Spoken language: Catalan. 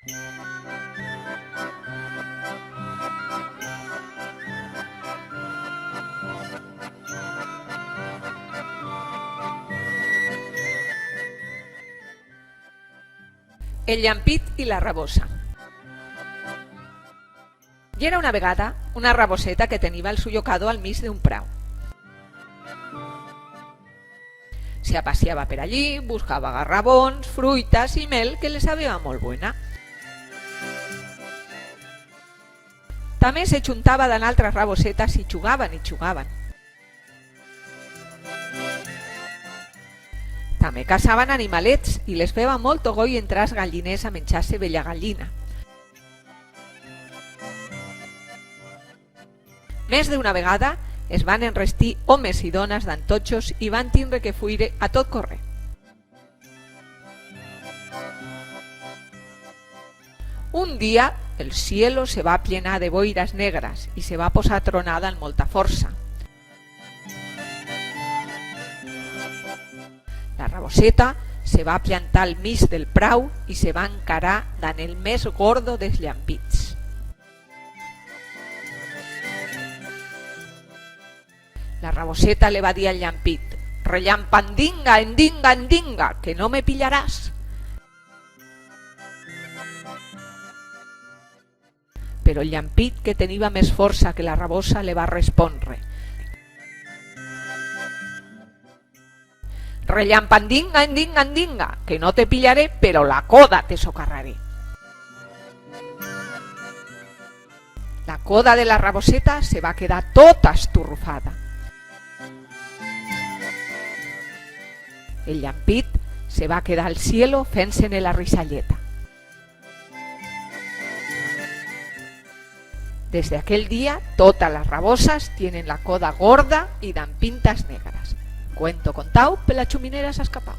El llampit i la rabosa. Hi era una vegada una raboseta que tenia el suyo cado al mig d'un prau. Se apaciaba per allí, buscava garrabons, fruitas y mel que le sabía molt buena. També se juntava amb altres rabosetas i jugaven i jugaven. També caçaven animalets i les feia molt orgull entrar als galliners a menjar-se bella gallina. Més d'una vegada es van enrestir homes i dones d'antotxos i van tindre que fuir a tot correr. Un dia el cielo se va plenar de boires negres i se va posar tronada amb molta força. La raboseta se va plantar al mig del prau i se va encarar d'en el més gordo dels llampits. La raboseta le va dir al llampit: «Rellampandinga, endinga, endinga, que no me pillaràs». Però el llampit, que tenia més força que la rabosa, le va respondre: «Rellampandinga, endinga, endinga, que no te pillaré, però la coda te socarraré». La coda de la raboseta se va quedar tota esturrufada. El llampit se va quedar al cielo fent-se'n la risalleta. Desde aquel día, todas las rabosas tienen la coda gorda y dan pintas negras. Cuento contado, per la chuminera s'ha escapat.